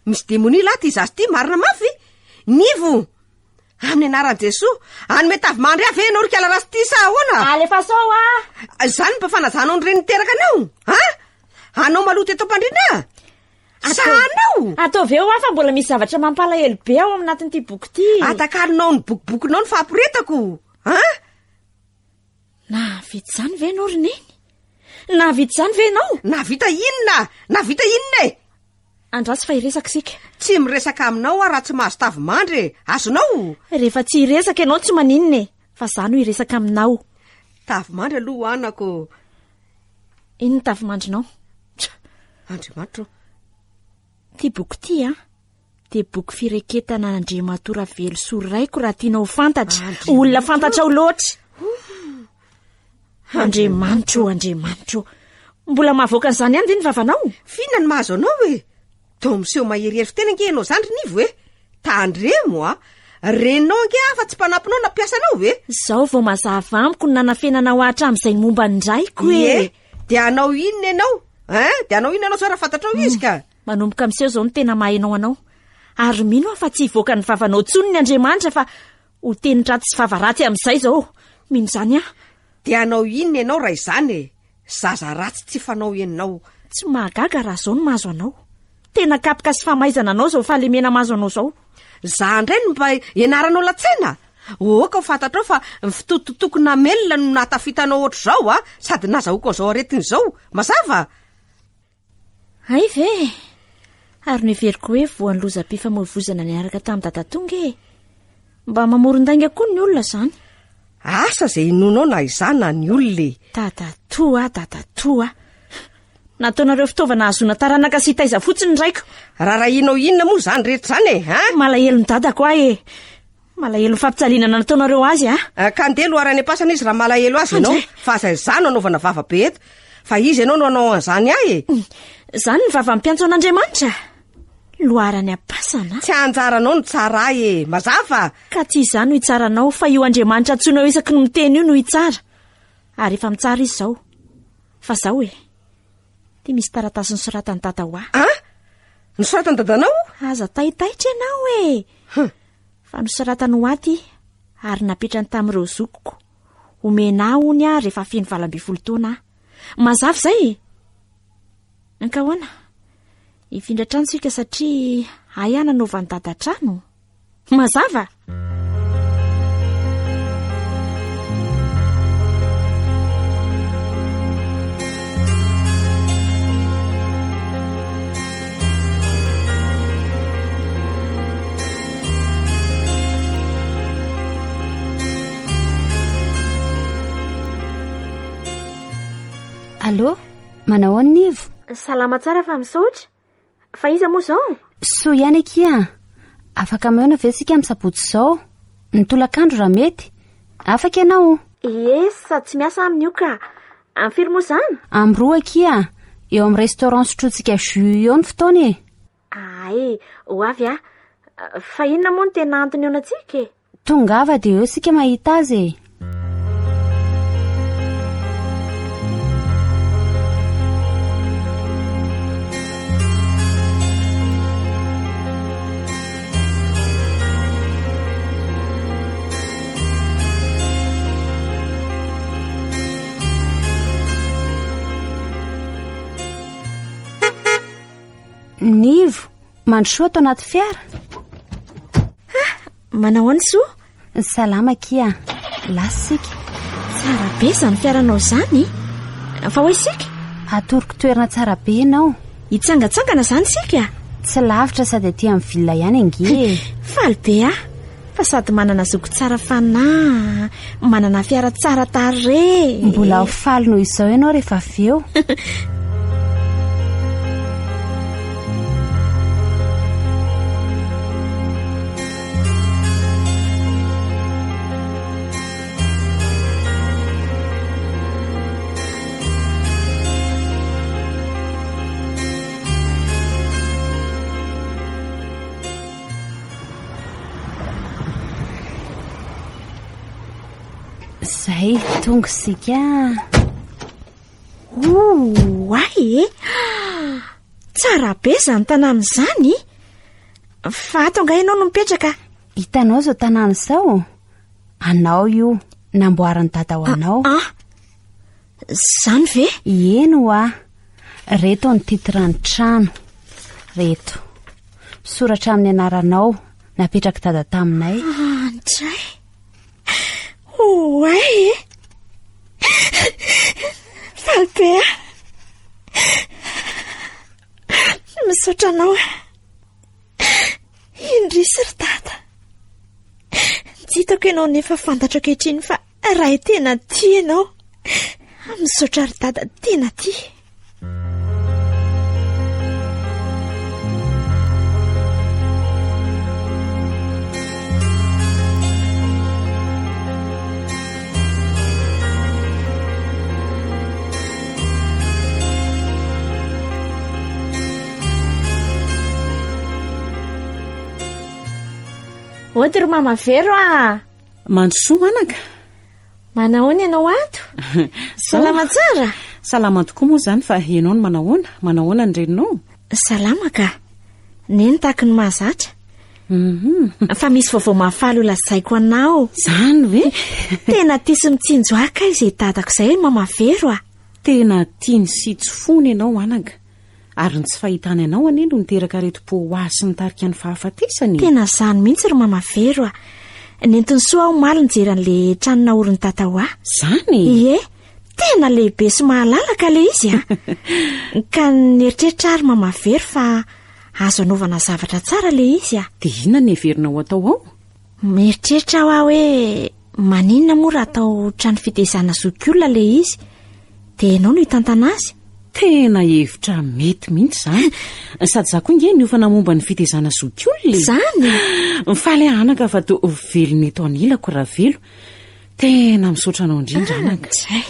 misy demonia lahy ty zazy ty marina mafy nivo amin'ny anaran'i Jesoa anome tavimandry a ve ianao rikala rasy ty sa ahoana alefasao a zany mba fanazanao ny reny niteraka anao anao maloto eto am-pandrina sa anao ataoveo a fa mbola misy zavatra mampalahelo be ao aminatin'ity boky ty atakalinao ny bokibokinao ny fampiretako navita zany ve ianao ry neny navita zany ve ianao navita inona e andrasy fa hiresaka sika tsy miresaka aminao a raha tsy mahazo tavimandry azonao rehefa tsy hiresaka ianao tsy maninona e fa za no hiresaka aminao tavimandry aloha anako iny ny tavimandrinao andriamanitra ty boky ty a de boky fireketana Andriamatora velo soraiko raha tianao fantatra olona fantatra ao loatra Andriamanitro mbola mahavoaka an'izany any de ny vavanao fina ny mahazo anao e to miseho maherihery fitena nge ianao zany ry nivo e tandremo a renao nge afa tsy mpanampinao na mpiasanao ve? Zaho vao mazava amiko ny nanafenanao ahatra amin'izay momba ny draiko e de anao inona ianao de anao inona anao tsara fantatrao izy ka manomboka miseho zao ny tena mahainao anao ary mino afa tsy hivoaka ny vavanao tsony ny Andriamanitra fa ho tenitraty sy vavaratsy amin'izay zao mino zany de anao inona ianao raha izany zaza ratsy tsy fanao ianao tsy mahagaga raha zao no mahazo anao tena kapika sy famaizana anao zao fahalemena mahazo anao zao za ndray no mba ianaranao latsena oka ho fantatrao fa fitototokona melona no natafitanao oatra zao sady nazahoako zao aretin'izao mazava ay ve ary neveriko hoe voan'ny lozam-pifamoivozana niaraka tamin'ny dadatonga mba mamoron-dainga koa ny olona zany asa zay inonao na izana ny olona dadatoa nataonareo fitaovana azona taranaka sy hitaiza fotsiny raiko raha inao inona moa zany rehetra zany malahelo ny dadako malahelo fampitsalinana nataonareo azy kandelo arany apasana izy raha malahelo azy ianao fa zay anaovana vava be eto fa izy ianao no anao an'izany zany ny vava mpiantso an'Andriamanitra loarany apasana tsy anjaranao ny tsara mazava ka tsy izany no hitsaranao fa io Andriamanitra tsonao isaky ny miteny io no hitsara ary efa mitsara izy zao fa zao de misy taratasy nosoratany dada ho nosoratany dadanao aza taitaitra ianao fa nosoratany ho aty ary napetrany tamin'ireo zokoko omena hony rehefa feno 20 taona mazava zay ankahoana ifindra trano sika satria ayana naovany dada trano mazava Allô, manao any Nivo? Salama tsara fa misaotra. Fa iza moa zao? So ihany akia. Afaka mahona ve sika amin'ny sabotsy zao? Nitolakandro raha mety. Afaka ianao? Sady tsy miasa amin'io ka. Amin'ny firy moa zany? Amin'ny 2 akia. Eo amin'ny restaurant sotrotsika jus eo ny fotoana ho avy fa inona moa no tena antony eo antsika? Tongava dia eo sika mahita azy Nivo, mandrosoa tao anaty fiara. Manao any soa? Salama kia. Lasika. Tsara be zany fiaranao zany. Fa hoe sika? Atoroko toerana tsara be ianao. Hitsangatsangana zany sika? Tsy lavitra sady aty amin'ny villa ihany ange. Faly be fa sady manana zoko tsara fanahy, manana fiara tsara tarehy. Mbola ho faly noho izao ianao rehefa avy eo. Zay, tonga sika. Tsara be zany tanàna zany. Fa ato nga ianao no mipetraka. Hitanao zao tanàna zao. Anao io, namboarany dada ho anao. Zany ve? Eno reto ny titrany trano. Reto. Soratra amin'ny anaranao, napetraka dada taminay. Andray. Falbe misaotra anao indrisy ry dada tsy hitako ianao nefa fantatra ankehitriny fa raha tena tia ianao misaotra ry dada tena tia. Ohatry ry mama Vero a. Mandrosoa manaka. Manahoana ianao ato? Salama tsara? Salama tokoa moa izany fa ianao no manahoana ny reninao? Salama ka. Neny tahaky ny mahazatra. Fa misy vaovao mahafaly ho lazaiko anao. Zany ve? Tena tia sy mitsinjo aka izay tatako izay mama Vero a. Tena tiany sy tsy fony ianao anaka. Ary ny tsy fahitany anao anie no niteraka reto-po ho azy sy nitarika ny fahafatesany. Tena zany mihitsy ry mama Vero a. Nentiny soa aho maly nijery an'le tranona orony tata ho aho. Zany? Ie, tena lehibe sy mahalalaka le izy a. Ka nieritreritra ary mama Vero fa azo anaovana zavatra tsara le izy a. Dia inona ny heverinao atao ao? Mieritreritra aho hoe maninona moa raha atao trano fitezana zokiolona le izy. Dia ianao no hitantana azy. Tena hevitra mety mihitsy zany. Sady za koa inge niofana momba ny fitezana zokiolona. Zany? Mifaly anaka fa to velony eto anilako raha velo. Tena misaotra anao indrindra anaka. Zay.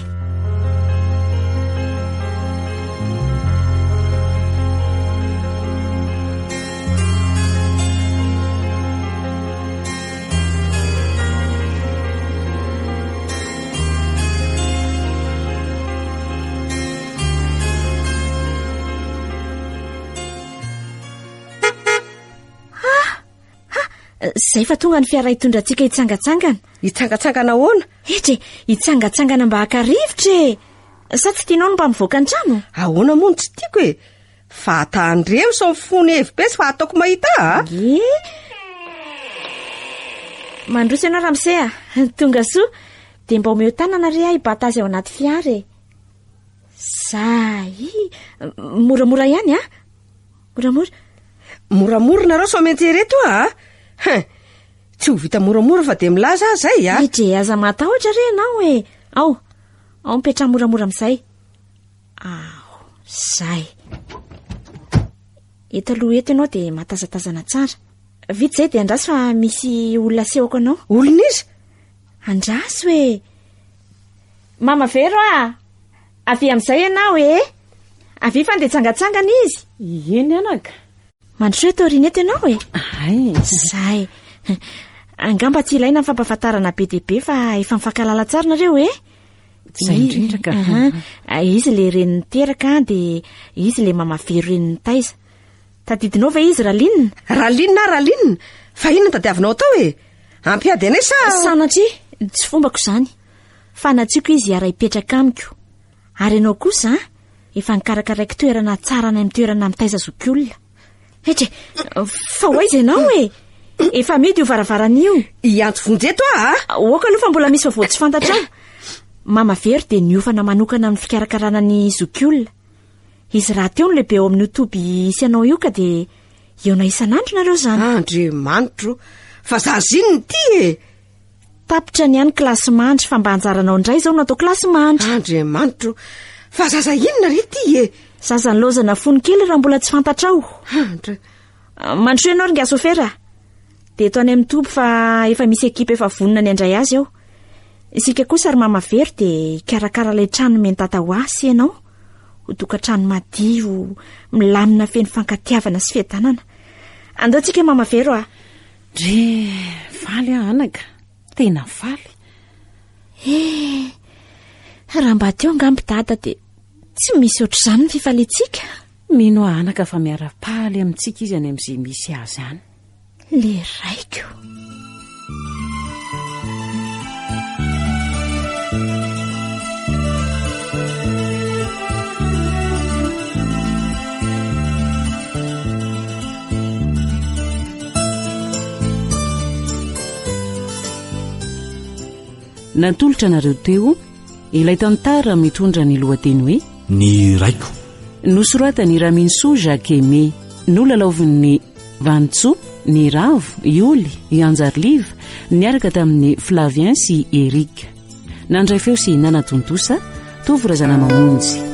Zay fa tonga ny fiara hitondrantsika hitsangatsangana. Hitsangatsangana ahoana? Etre, hitsangatsangana mba haka-rivotra e. Sa tsy tianao no mba mivoaka ny trano? Ahoana moa no tsy tiako e? Fa atandremo sao mifony hevi-petsy fa ataoko mahita a? Ie. Mandroso ianao Ramsey a. Tonga soa. Dia mba omeo tanana re hibata azy ao anaty fiara e. Zay. Moramora ihany a? Moramora. Moramora nareo sao miantsereto a? Tsy ho vita moramora fa dia milaza zay a? Etre, aza matahotra re ianao e. Ao mipetra moramora amin'izay. Zay. Eto aloha eto ianao dia matazatazana tsara. Vita izay dia andraso fa misy olona sehoko anao. Olona izy? Andraso e. Mama Vero a. Avy amin'izay ianao e. Avy fa ndeha tsangatsangana izy. Eny anaka. Mandroso eto rineto ianao e. Ay. Zay. Angamba tsy ilaina ny fampahafantarana be dia be fa efa mifankalala tsara nareo e. Zay indrindra ka. Izy le reniny teraka dia izy le mama Vero reniny taiza. Tadidinao ve izy Ralinina? Ralinina? Fa inona tadiavinao tao e? Ampiady anay sa? Sanatria, tsy fombako izany. Fanatsiako izy hiara hipetraka amiko. Ary ianao kosa efa nikarakaraiko toerana tsara ny amin'ny toerana mitaiza zokiolona. Etre, fa hoaiza ianao e? Efa medy io varavaran'io. Iantso vonjeto a? Oka aloha fa mbola misy vaovao tsy fantatra. Mama Vero dia niofana manokana amin'ny fikarakarana ny zokiolona. Izy raha teo no lehibe ao amin'ny toby isy anao io ka dia eo na isan'andro nareo zany. Andriamanitro, fa za zinony ty e. Tapitra ny any kilasy mandry fa mba hanjaranao indray izao natao kilasy mandry. Andriamanitro, fa zaza inona ry ty e? Zaza ny lozana fony kely raha mbola tsy fantatrao. Mandroso ianao ringa sofera. Dia eto any amin'ny toby fa efa misy ekipa efa vonona ny andray azy ao. Isika kosa ary mama Vero dia karakara ilay trano meny tata ho azy sy ianao. Ho tokantrano madio, milamina feno fankatiavana sy fiadanana. Andao tsika mama Vero a. Dre faly anaka. Tena faly. Raha mba teo angamby dada dia tsy misy ohatr'izany ny fifalitsika. Mino anaka fa miara-paly amintsika izy any amin'izay misy azy any. Le raiko. Nantolotra nareo teo ilay tantara mitondra ny lohateny hoe ny raiko. Nosoratany Raminsoa Jacques Aimé, nolalaovin'ny Vantsoa, ny Ravo, Ioly, Anjarliva, niaraka tamin'ny Flavien sy Eric. Nandray feo sy nanatontosa, Tovo Razana Mamonjy.